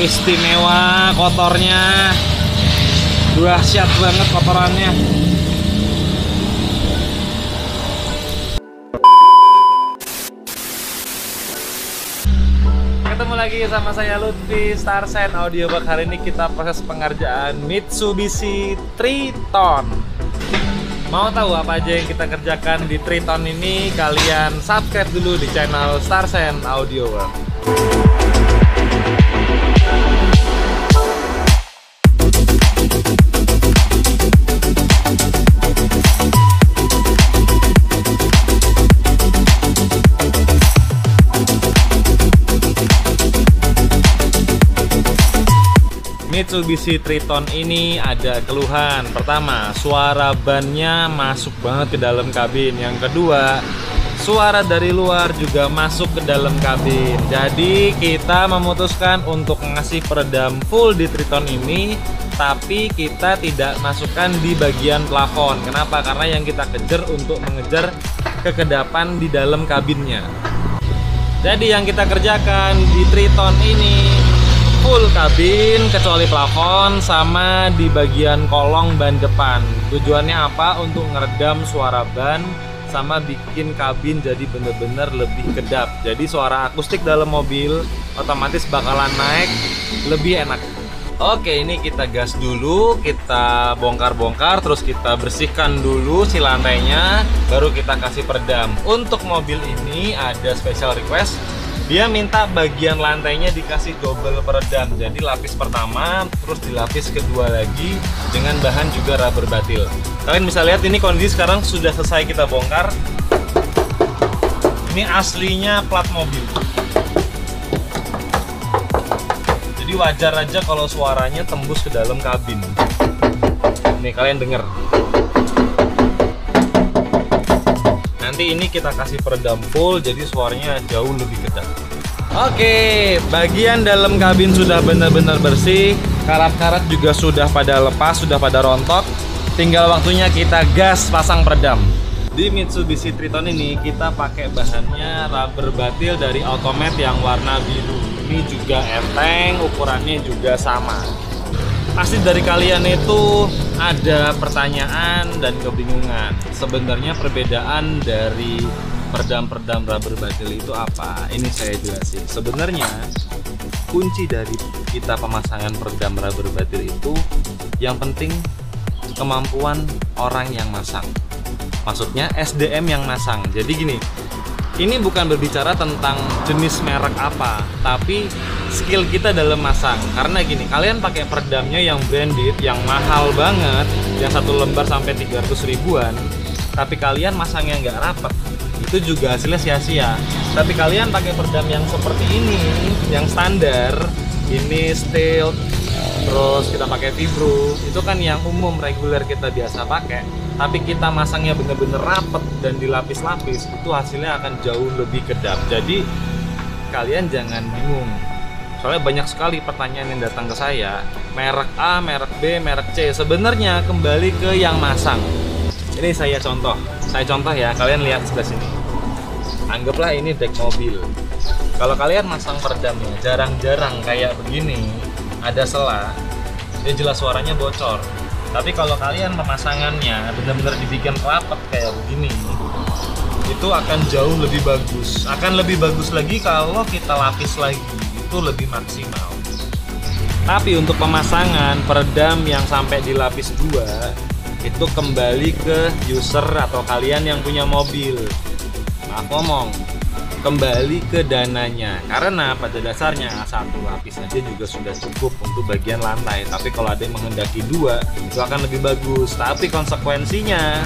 Istimewa kotornya, dahsyat banget kotorannya. Ketemu lagi sama saya Lutfi, Starsen Audio Bak. Hari ini kita proses pengerjaan Mitsubishi Triton. Mau tahu apa aja yang kita kerjakan di Triton ini? Kalian subscribe dulu di channel Starsen Audio Bak. Mitsubishi Triton ini ada keluhan. Pertama, suara bannya masuk banget ke dalam kabin. Yang kedua, suara dari luar juga masuk ke dalam kabin. Jadi kita memutuskan untuk ngasih peredam full di Triton ini, tapi kita tidak masukkan di bagian plafon. Kenapa? Karena yang kita kejar untuk mengejar kekedapan di dalam kabinnya. Jadi yang kita kerjakan di Triton ini full kabin kecuali plafon sama di bagian kolong ban depan. Tujuannya apa? Untuk ngeredam suara ban sama bikin kabin jadi bener-bener lebih kedap. Jadi suara akustik dalam mobil otomatis bakalan naik lebih enak. Oke, ini kita gas dulu, kita bongkar-bongkar, terus kita bersihkan dulu si lantainya, baru kita kasih peredam. Untuk mobil ini ada special request. Dia minta bagian lantainya dikasih double peredam. Jadi lapis pertama, terus dilapis kedua lagi dengan bahan juga rubber batil. Kalian bisa lihat ini kondisi sekarang sudah selesai kita bongkar. Ini aslinya plat mobil. Jadi wajar aja kalau suaranya tembus ke dalam kabin. Nih kalian denger. Nanti ini kita kasih peredam full, jadi suaranya jauh lebih kedap. Oke, bagian dalam kabin sudah benar-benar bersih. Karat-karat juga sudah pada lepas, sudah pada rontok. Tinggal waktunya kita gas pasang peredam. Di Mitsubishi Triton ini kita pakai bahannya rubber batil dari Automat yang warna biru. Ini juga enteng, ukurannya juga sama. Pasti dari kalian itu ada pertanyaan dan kebingungan. Sebenarnya perbedaan dari peredam-peredam rubber batil itu apa? Ini saya jelasin. Sebenarnya kunci dari kita pemasangan peredam rubber batil itu yang penting kemampuan orang yang masang. Maksudnya SDM yang masang. Jadi gini, ini bukan berbicara tentang jenis merek apa, tapi skill kita dalam masang. Karena gini, kalian pakai peredamnya yang branded, yang mahal banget, yang satu lembar sampai 300 ribuan, tapi kalian masangnya nggak rapet, itu juga hasilnya sia-sia. Tapi kalian pakai peredam yang seperti ini, yang standar, ini steel, terus kita pakai vibro, itu kan yang umum reguler kita biasa pakai. Tapi kita masangnya bener-bener rapet dan dilapis-lapis, itu hasilnya akan jauh lebih kedap. Jadi kalian jangan bingung. Soalnya banyak sekali pertanyaan yang datang ke saya, merek A, merek B, merek C. Sebenarnya kembali ke yang masang. Ini saya contoh ya, kalian lihat sebelah sini. Anggaplah ini dek mobil. Kalau kalian masang peredamnya jarang-jarang kayak begini, ada sela, ya jelas suaranya bocor. Tapi kalau kalian pemasangannya benar-benar dibikin rapet kayak begini, itu akan jauh lebih bagus. Akan lebih bagus lagi kalau kita lapis lagi, itu lebih maksimal. Tapi untuk pemasangan peredam yang sampai dilapis 2, itu kembali ke user atau kalian yang punya mobil. Maaf ngomong, kembali ke dananya. Karena pada dasarnya satu lapis saja juga sudah cukup untuk bagian lantai. Tapi kalau ada yang menghendaki 2, itu akan lebih bagus. Tapi konsekuensinya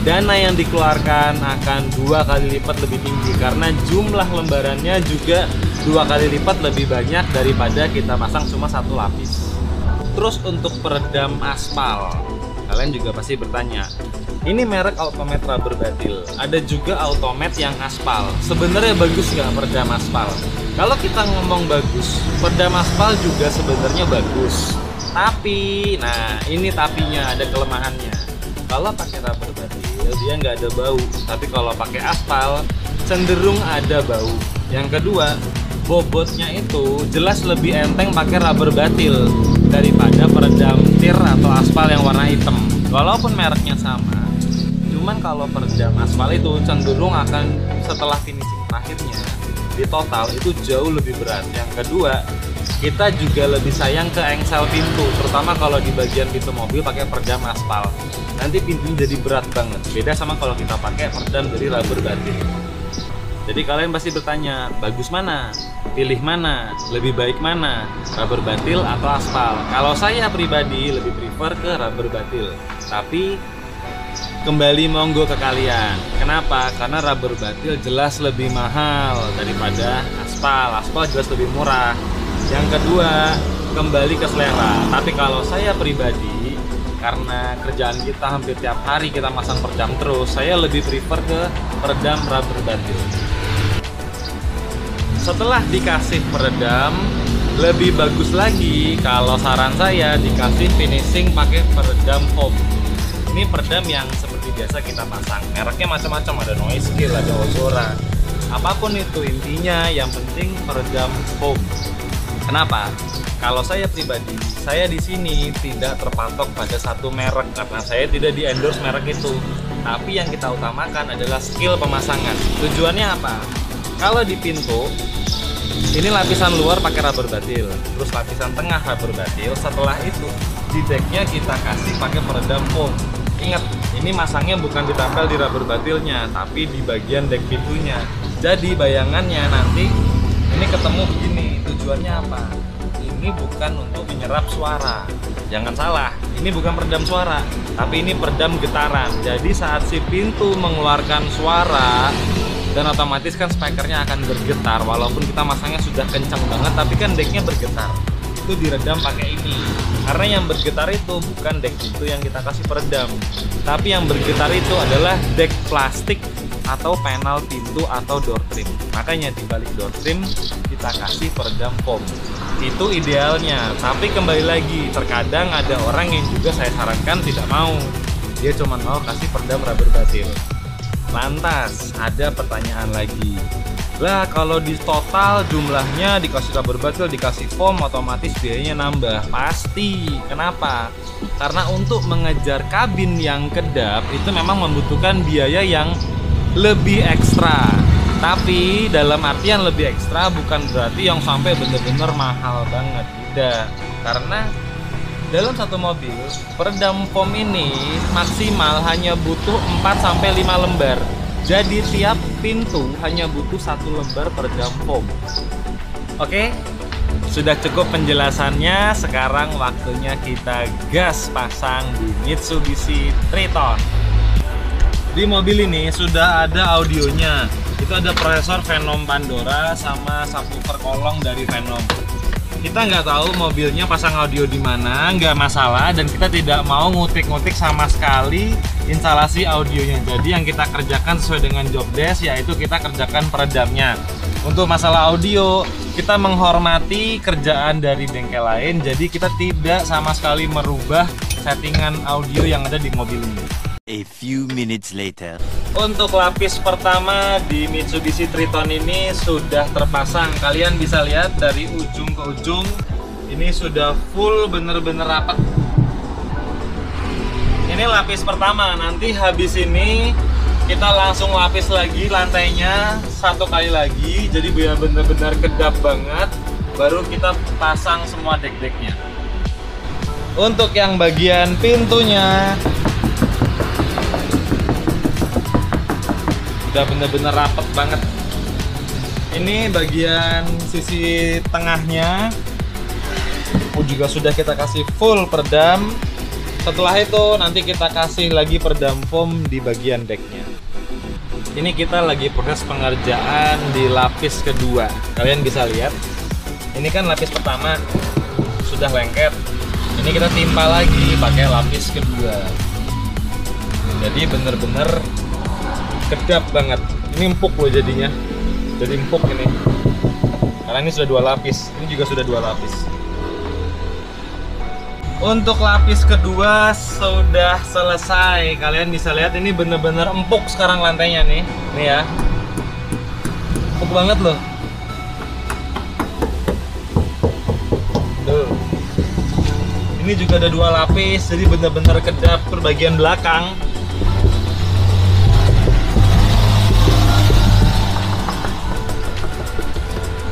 dana yang dikeluarkan akan 2 kali lipat lebih tinggi, karena jumlah lembarannya juga 2 kali lipat lebih banyak daripada kita pasang cuma satu lapis. Terus untuk peredam aspal, kalian juga pasti bertanya, ini merek Automat rubber batil, ada juga Automat yang aspal. Sebenarnya bagus nggak peredam aspal? Kalau kita ngomong bagus, peredam aspal juga sebenarnya bagus. Tapi, nah ini tapinya, ada kelemahannya. Kalau pakai rubber batil dia nggak ada bau, tapi kalau pakai aspal cenderung ada bau. Yang kedua, bobotnya itu jelas lebih enteng pakai rubber batil daripada peredam tir atau aspal yang warna hitam. Walaupun mereknya sama, cuman kalau peredam aspal itu cenderung akan setelah finishing terakhirnya di total itu jauh lebih berat. Yang kedua, kita juga lebih sayang ke engsel pintu, terutama kalau di bagian pintu mobil pakai peredam aspal. Nanti pintunya jadi berat banget. Beda sama kalau kita pakai peredam dari rubber batil. Jadi kalian pasti bertanya, bagus mana? Pilih mana? Lebih baik mana? Rubber batil atau aspal? Kalau saya pribadi lebih prefer ke rubber batil. Tapi kembali monggo ke kalian. Kenapa? Karena rubber batil jelas lebih mahal daripada aspal. Aspal jelas lebih murah. Yang kedua, kembali ke selera. Tapi kalau saya pribadi, karena kerjaan kita hampir tiap hari kita masang peredam terus, saya lebih prefer ke peredam rubber batil. Setelah dikasih peredam, lebih bagus lagi kalau saran saya dikasih finishing pakai peredam foam. Ini peredam yang seperti biasa kita pasang. Mereknya macam-macam, ada Noise-Kill, ada Ozora. Apapun itu, intinya yang penting peredam foam. Kenapa? Kalau saya pribadi, saya di sini tidak terpatok pada satu merek karena saya tidak di endorse merek itu. Tapi yang kita utamakan adalah skill pemasangan. Tujuannya apa? Kalau di pintu, ini lapisan luar pakai rubber batil, terus lapisan tengah rubber batil. Setelah itu di decknya kita kasih pakai peredam foam. Ingat, ini masangnya bukan ditempel di rubber batilnya, tapi di bagian deck pintunya. Jadi bayangannya nanti ini ketemu begini. Tujuannya apa? Ini bukan untuk menyerap suara. Jangan salah, ini bukan peredam suara, tapi ini peredam getaran. Jadi saat si pintu mengeluarkan suara, dan otomatis kan speakernya akan bergetar. Walaupun kita masangnya sudah kencang banget, tapi kan decknya bergetar. Itu diredam pakai ini. Karena yang bergetar itu bukan deck pintu yang kita kasih peredam, tapi yang bergetar itu adalah deck plastik atau panel pintu atau door trim. Makanya di balik door trim kita kasih peredam foam. Itu idealnya. Tapi kembali lagi, terkadang ada orang yang juga saya sarankan tidak mau. Dia cuma mau kasih peredam rubber batil. Lantas ada pertanyaan lagi, lah kalau di total jumlahnya dikasih rubber batil, dikasih foam, otomatis biayanya nambah. Pasti. Kenapa? Karena untuk mengejar kabin yang kedap itu memang membutuhkan biaya yang lebih ekstra. Tapi dalam artian lebih ekstra bukan berarti yang sampai bener-bener mahal banget. Tidak. Karena dalam satu mobil, peredam foam ini maksimal hanya butuh 4-5 lembar. Jadi tiap pintu hanya butuh 1 lembar peredam foam. Oke? Sudah cukup penjelasannya. Sekarang waktunya kita gas pasang di Mitsubishi Triton. Di mobil ini sudah ada audionya. Itu ada prosesor Phenom Pandora sama subwoofer kolong dari Phenom. Kita nggak tahu mobilnya pasang audio di mana, nggak masalah, dan kita tidak mau ngutik-ngutik sama sekali instalasi audionya. Jadi yang kita kerjakan sesuai dengan job desk, yaitu kita kerjakan peredamnya. Untuk masalah audio, kita menghormati kerjaan dari bengkel lain, jadi kita tidak sama sekali merubah settingan audio yang ada di mobil ini. A few minutes later. Untuk lapis pertama di Mitsubishi Triton ini sudah terpasang. Kalian bisa lihat dari ujung ke ujung ini sudah full, bener-bener rapat. Ini lapis pertama. Nanti habis ini kita langsung lapis lagi lantainya 1 kali lagi. Jadi biar bener-bener kedap banget. Baru kita pasang semua dek-deknya. Untuk yang bagian pintunya udah bener-bener rapet banget. Ini bagian sisi tengahnya juga sudah kita kasih full peredam. Setelah itu nanti kita kasih lagi peredam foam di bagian decknya. Ini kita lagi proses pengerjaan di lapis kedua. Kalian bisa lihat, ini kan lapis pertama sudah lengket. Ini kita timpa lagi pakai lapis kedua. Jadi bener-bener kedap banget. Ini empuk loh jadinya. Jadi empuk ini. Karena ini sudah 2 lapis. Ini juga sudah 2 lapis. Untuk lapis kedua sudah selesai. Kalian bisa lihat ini bener-bener empuk sekarang lantainya nih. Nih ya. Empuk banget loh. Ini juga ada 2 lapis, jadi bener-bener kedap per bagian belakang.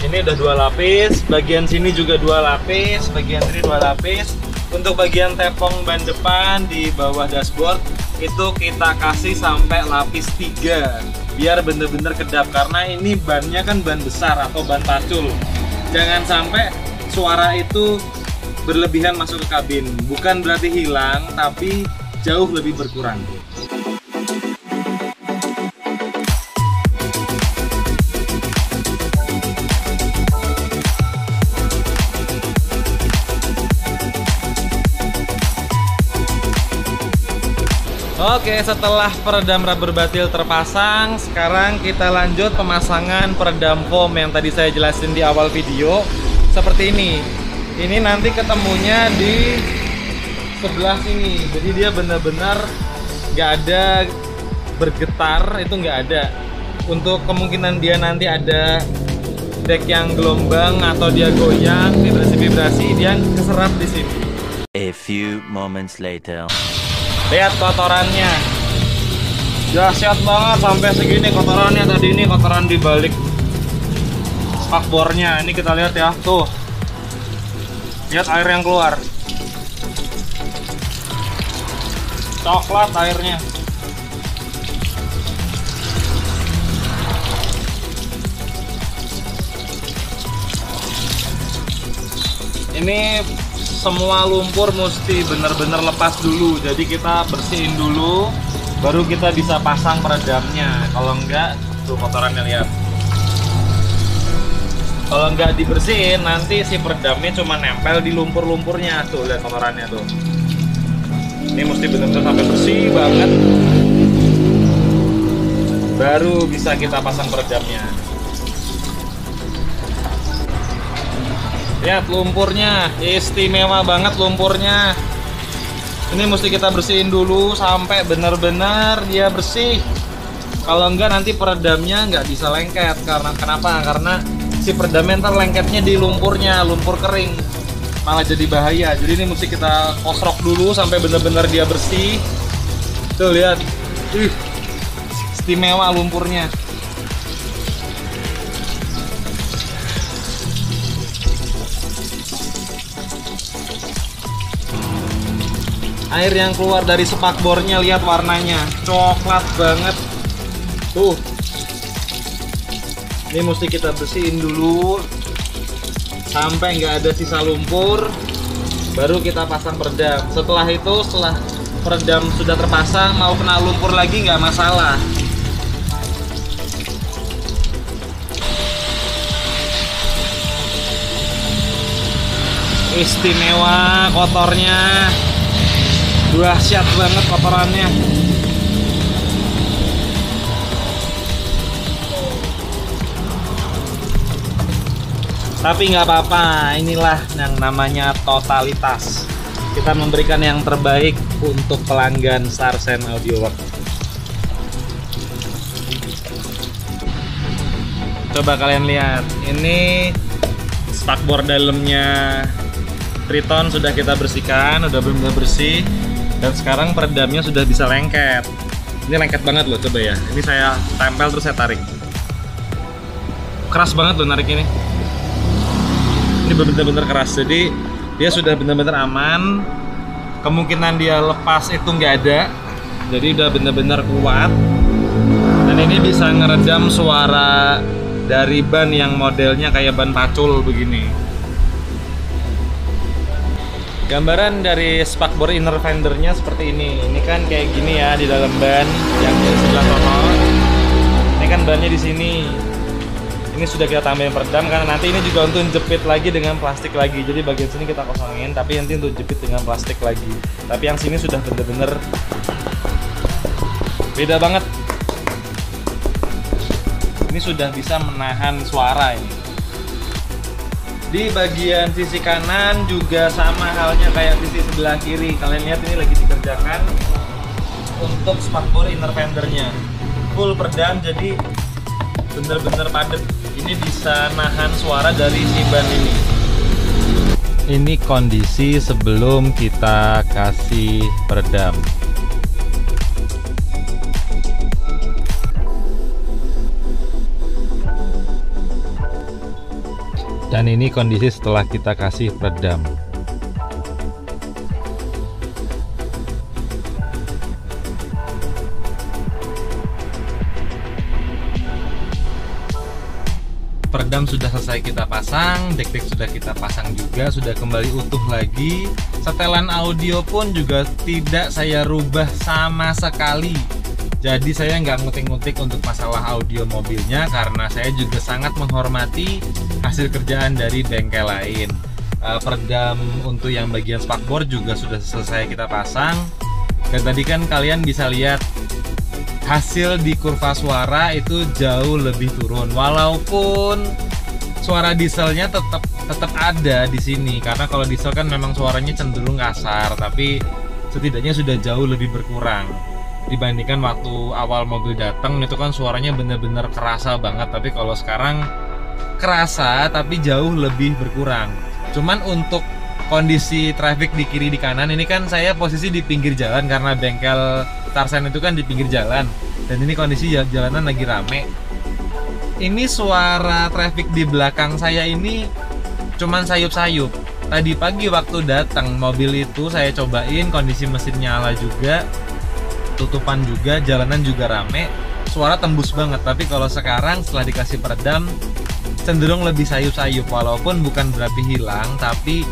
Ini udah 2 lapis, bagian sini juga 2 lapis, bagian sini 2 lapis. Untuk bagian tepung ban depan di bawah dashboard itu kita kasih sampai lapis 3 biar bener-bener kedap, karena ini bannya kan ban besar atau ban pacul. Jangan sampai suara itu berlebihan masuk ke kabin, bukan berarti hilang tapi jauh lebih berkurang. Oke, setelah peredam rubber batil terpasang, sekarang kita lanjut pemasangan peredam foam yang tadi saya jelasin di awal video. Seperti ini. Ini nanti ketemunya di sebelah sini. Jadi dia benar-benar nggak ada bergetar, itu nggak ada. Untuk kemungkinan dia nanti ada dek yang gelombang atau dia goyang, vibrasi-vibrasi, dia keserap di sini. A few moments later. Lihat kotorannya, dahsyat banget sampai segini kotorannya. Tadi ini kotoran di balik spakbornya. Ini kita lihat ya, tuh, lihat air yang keluar, coklat airnya. Ini semua lumpur mesti benar-benar lepas dulu, jadi kita bersihin dulu baru kita bisa pasang peredamnya. Kalau enggak, tuh kotorannya lihat, kalau enggak dibersihin nanti si peredamnya cuma nempel di lumpur-lumpurnya. Tuh lihat kotorannya tuh. Ini mesti benar-benar sampai bersih banget baru bisa kita pasang peredamnya. Lihat lumpurnya, istimewa banget lumpurnya. Ini mesti kita bersihin dulu sampai benar-benar dia bersih. Kalau enggak nanti peredamnya nggak bisa lengket. Karena kenapa? Karena si peredamnya ntar lengketnya di lumpurnya, lumpur kering, malah jadi bahaya. Jadi ini mesti kita kosrok dulu sampai benar-benar dia bersih. Tuh lihat, istimewa lumpurnya. Air yang keluar dari spakbornya, lihat warnanya coklat banget tuh. Ini mesti kita bersihin dulu sampai nggak ada sisa lumpur baru kita pasang peredam. Setelah itu, setelah peredam sudah terpasang, mau kena lumpur lagi nggak masalah. Istimewa kotornya, dahsyat banget kotorannya. Tapi nggak apa-apa, inilah yang namanya totalitas. Kita memberikan yang terbaik untuk pelanggan Starsen Audio Works. Coba kalian lihat, ini spakbor dalamnya Triton sudah kita bersihkan, udah benar-benar bersih. Dan sekarang peredamnya sudah bisa lengket. Ini lengket banget loh, coba ya. Ini saya tempel terus saya tarik. Keras banget loh narik ini. Ini benar-benar keras. Jadi dia sudah benar-benar aman. Kemungkinan dia lepas itu nggak ada. Jadi udah benar-benar kuat. Dan ini bisa ngeredam suara dari ban yang modelnya kayak ban pacul begini. Gambaran dari spakbor inner fendernya seperti ini. Ini kan kayak gini ya di dalam ban yang di sebelah sono. Ini kan bannya di sini. Ini sudah kita tambahin peredam karena nanti ini juga untuk jepit lagi dengan plastik lagi. Jadi bagian sini kita kosongin, tapi nanti untuk jepit dengan plastik lagi. Tapi yang sini sudah bener-bener beda banget. Ini sudah bisa menahan suara ini. Di bagian sisi kanan juga sama halnya kayak sisi sebelah kiri. Kalian lihat ini lagi dikerjakan untuk spakbor inner fendernya. Full peredam, jadi bener-bener padat. Ini bisa nahan suara dari si ban ini. Ini kondisi sebelum kita kasih peredam. Dan ini kondisi setelah kita kasih peredam. Peredam sudah selesai kita pasang, dek-dek sudah kita pasang juga, sudah kembali utuh lagi. Setelan audio pun juga tidak saya rubah sama sekali. Jadi saya nggak ngutik-ngutik untuk masalah audio mobilnya karena saya juga sangat menghormati hasil kerjaan dari bengkel lain. Peredam untuk yang bagian spakbor juga sudah selesai kita pasang. Dan tadi kan kalian bisa lihat hasil di kurva suara itu jauh lebih turun, walaupun suara dieselnya tetap ada di sini karena kalau diesel kan memang suaranya cenderung kasar, tapi setidaknya sudah jauh lebih berkurang dibandingkan waktu awal mobil datang. Itu kan suaranya bener-bener kerasa banget, tapi kalau sekarang kerasa tapi jauh lebih berkurang. Cuman untuk kondisi traffic di kiri di kanan ini kan saya posisi di pinggir jalan karena bengkel Tarsen itu kan di pinggir jalan, dan ini kondisi jalanan lagi rame. Ini suara traffic di belakang saya ini cuman sayup-sayup. Tadi pagi waktu datang mobil itu saya cobain, kondisi mesin nyala juga, tutupan juga, jalanan juga rame, suara tembus banget. Tapi kalau sekarang setelah dikasih peredam cenderung lebih sayup-sayup, walaupun bukan berarti hilang tapi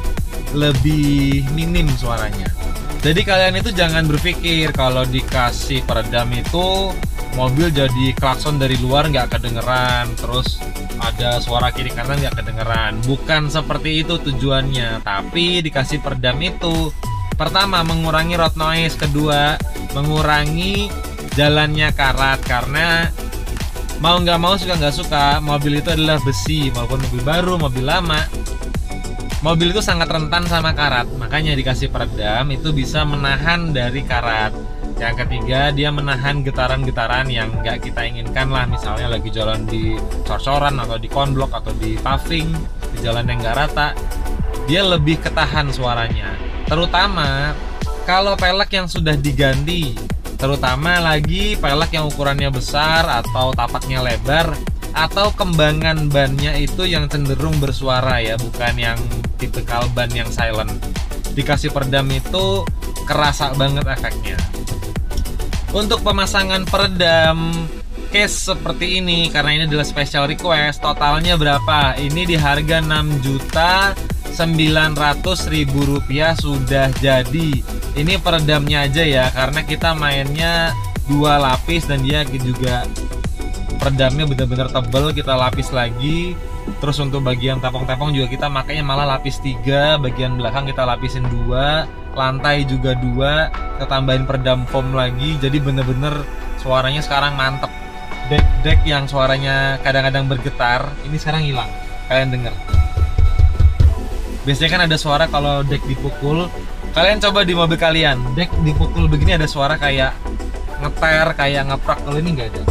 lebih minim suaranya. Jadi kalian itu jangan berpikir kalau dikasih peredam itu mobil jadi klakson dari luar nggak kedengeran, terus ada suara kiri kanan nggak kedengeran. Bukan seperti itu tujuannya. Tapi dikasih peredam itu pertama mengurangi road noise, kedua mengurangi jalannya karat, karena mau nggak mau suka nggak suka mobil itu adalah besi, maupun mobil baru mobil lama, mobil itu sangat rentan sama karat. Makanya dikasih peredam itu bisa menahan dari karat. Yang ketiga, dia menahan getaran-getaran yang nggak kita inginkan lah, misalnya lagi jalan di cor-coran atau di konblok atau di paving, di jalan yang nggak rata, dia lebih ketahan suaranya. Terutama kalau pelek yang sudah diganti, terutama lagi pelek yang ukurannya besar atau tapaknya lebar, atau kembangan bannya itu yang cenderung bersuara ya, bukan yang tipikal ban yang silent. Dikasih peredam itu kerasa banget efeknya. Untuk pemasangan peredam case seperti ini, karena ini adalah special request, totalnya berapa? Ini di harga Rp6.900.000 sudah jadi. Ini peredamnya aja ya, karena kita mainnya 2 lapis dan dia juga peredamnya benar-benar tebal, kita lapis lagi. Terus untuk bagian tepung-tepung juga kita makanya malah lapis 3, bagian belakang kita lapisin 2, lantai juga 2, kita tambahin peredam foam lagi. Jadi bener-bener suaranya sekarang mantep. Dek yang suaranya kadang-kadang bergetar, ini sekarang hilang. Kalian denger. Biasanya kan ada suara kalau dek dipukul. Kalian coba di mobil kalian, dek dipukul begini ada suara kayak ngeter, kayak ngeprak. Kalau ini nggak ada.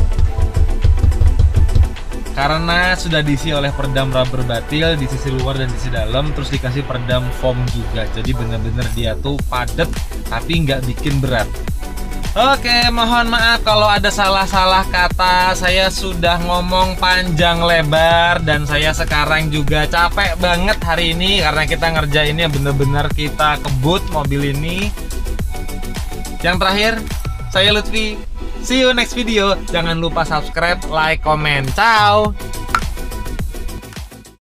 Karena sudah diisi oleh peredam rubber batil di sisi luar dan di sisi dalam, terus dikasih peredam foam juga. Jadi bener-bener dia tuh padat tapi nggak bikin berat. Oke, mohon maaf kalau ada salah-salah kata. Saya sudah ngomong panjang lebar dan saya sekarang juga capek banget hari ini karena kita ngerjainnya bener-bener kita kebut mobil ini. Yang terakhir, saya Lutfi. See you next video. Jangan lupa subscribe, like, comment. Ciao.